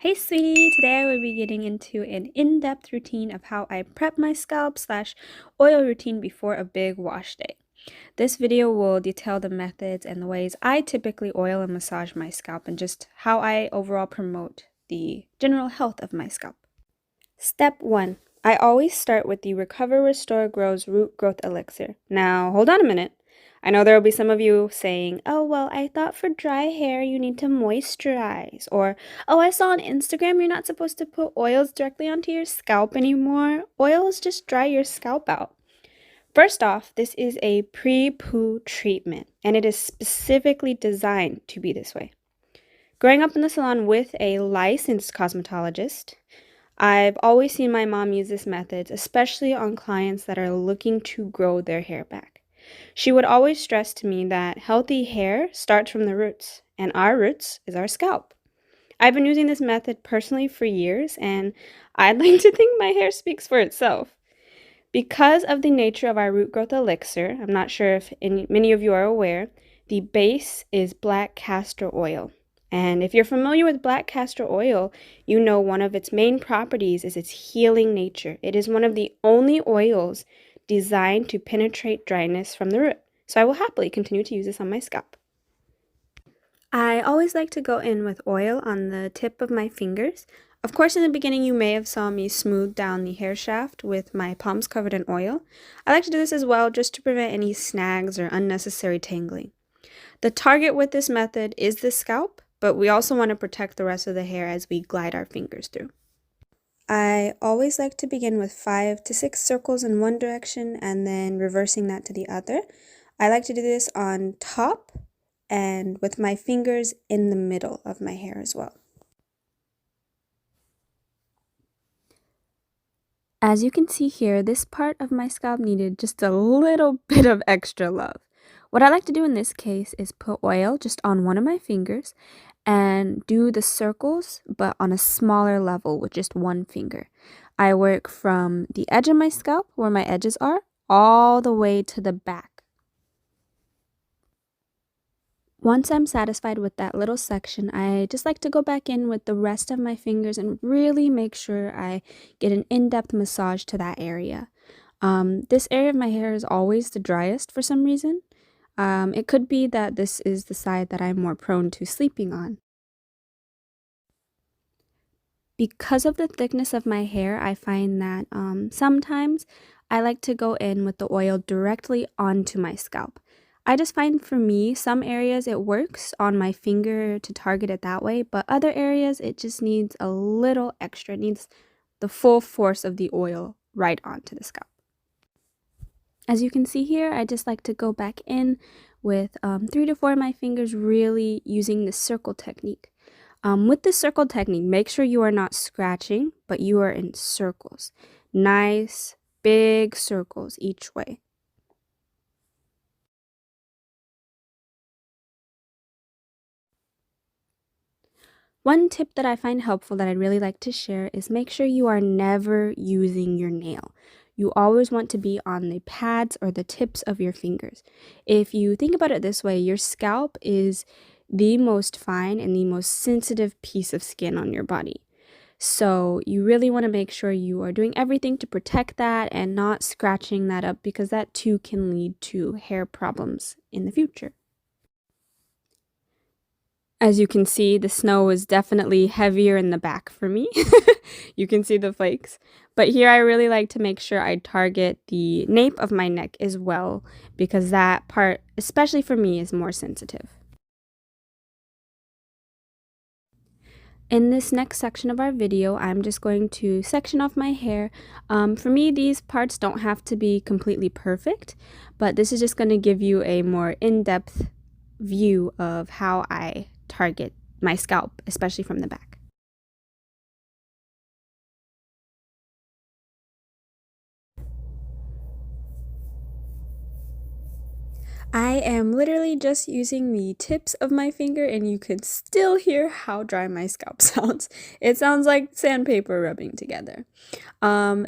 Hey sweetie, today I will be getting into an in-depth routine of how I prep my scalp / oil routine before a big wash day. This video will detail the methods and the ways I typically oil and massage my scalp and just how I overall promote the general health of my scalp. Step 1. I always start with the Recover-Restore-Gro's Root Growth Elixir. Now, hold on a minute. I know there will be some of you saying, oh, well, I thought for dry hair you need to moisturize. Or, oh, I saw on Instagram you're not supposed to put oils directly onto your scalp anymore. Oils just dry your scalp out. First off, this is a pre-poo treatment, and it is specifically designed to be this way. Growing up in the salon with a licensed cosmetologist, I've always seen my mom use this method, especially on clients that are looking to grow their hair back. She would always stress to me that healthy hair starts from the roots, and our roots is our scalp. I've been using this method personally for years, and I'd like to think my hair speaks for itself. Because of the nature of our root growth elixir, I'm not sure if many of you are aware, the base is black castor oil. And if you're familiar with black castor oil, you know one of its main properties is its healing nature. It is one of the only oils designed to penetrate dryness from the root. So I will happily continue to use this on my scalp. I always like to go in with oil on the tip of my fingers. Of course, in the beginning, you may have saw me smooth down the hair shaft with my palms covered in oil. I like to do this as well just to prevent any snags or unnecessary tangling. The target with this method is the scalp, but we also want to protect the rest of the hair as we glide our fingers through. I always like to begin with 5 to 6 circles in one direction and then reversing that to the other. I like to do this on top and with my fingers in the middle of my hair as well. As you can see here, this part of my scalp needed just a little bit of extra love. What I like to do in this case is put oil just on one of my fingers and do the circles, but on a smaller level with just one finger. I work from the edge of my scalp, where my edges are, all the way to the back. Once I'm satisfied with that little section, I just like to go back in with the rest of my fingers and really make sure I get an in-depth massage to that area. This area of my hair is always the driest for some reason. It could be that this is the side that I'm more prone to sleeping on. Because of the thickness of my hair, I find that sometimes I like to go in with the oil directly onto my scalp. I just find for me, some areas it works on my finger to target it that way, but other areas it just needs a little extra. It needs the full force of the oil right onto the scalp. As you can see here, I just like to go back in with 3 to 4 of my fingers, really using the circle technique. With the circle technique, make sure you are not scratching, but you are in circles. Nice, big circles each way. One tip that I find helpful that I'd really like to share is make sure you are never using your nail. You always want to be on the pads or the tips of your fingers. If you think about it this way, your scalp is the most fine and the most sensitive piece of skin on your body. So you really want to make sure you are doing everything to protect that and not scratching that up, because that too can lead to hair problems in the future. As you can see, the snow is definitely heavier in the back for me. You can see the flakes. But here I really like to make sure I target the nape of my neck as well, because that part, especially for me, is more sensitive. In this next section of our video, I'm just going to section off my hair. For me, these parts don't have to be completely perfect, but this is just going to give you a more in-depth view of how I target my scalp, especially from the back. I am literally just using the tips of my finger, and you can still hear how dry my scalp sounds. It sounds like sandpaper rubbing together.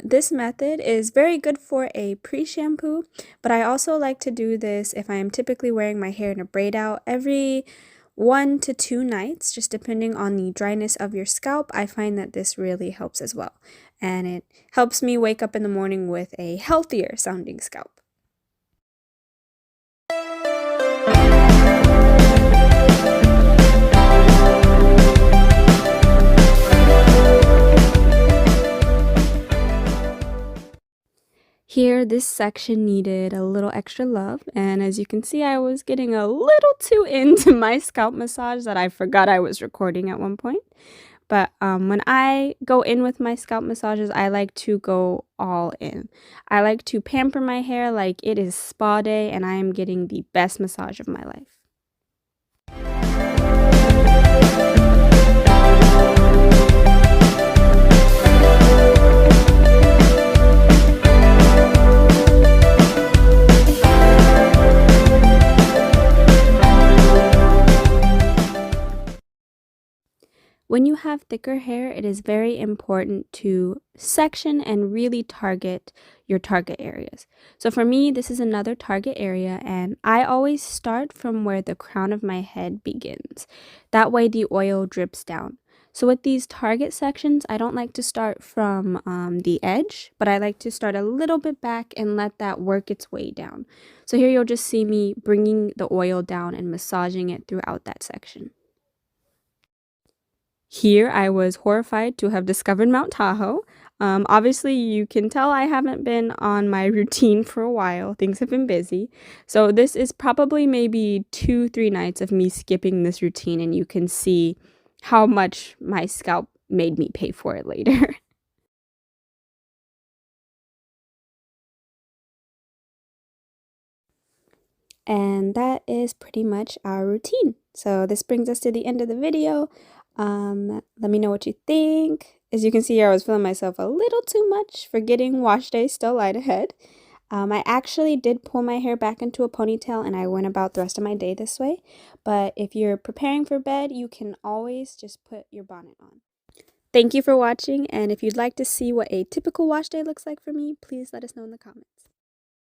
This method is very good for a pre-shampoo, but I also like to do this if I am typically wearing my hair in a braid out every 1 to 2 nights, just depending on the dryness of your scalp. I find that this really helps as well. And it helps me wake up in the morning with a healthier sounding scalp. Here, this section needed a little extra love, and as you can see, I was getting a little too into my scalp massage that I forgot I was recording at one point. But when I go in with my scalp massages, I like to go all in. I like to pamper my hair like it is spa day and I am getting the best massage of my life. When you have thicker hair, it is very important to section and really target your target areas. So for me, this is another target area, and I always start from where the crown of my head begins. That way the oil drips down. So with these target sections, I don't like to start from the edge, but I like to start a little bit back and let that work its way down. So here you'll just see me bringing the oil down and massaging it throughout that section. Here, I was horrified to have discovered Mount Tahoe. Obviously, you can tell I haven't been on my routine for a while. Things have been busy. So this is probably maybe 2-3 nights of me skipping this routine, and you can see how much my scalp made me pay for it later. And that is pretty much our routine. So this brings us to the end of the video. Let me know what you think. As you can see here, I was feeling myself a little too much, forgetting wash day still light ahead. I actually did pull my hair back into a ponytail and I went about the rest of my day this way. But if you're preparing for bed, you can always just put your bonnet on. Thank you for watching, and if you'd like to see what a typical wash day looks like for me, please let us know in the comments.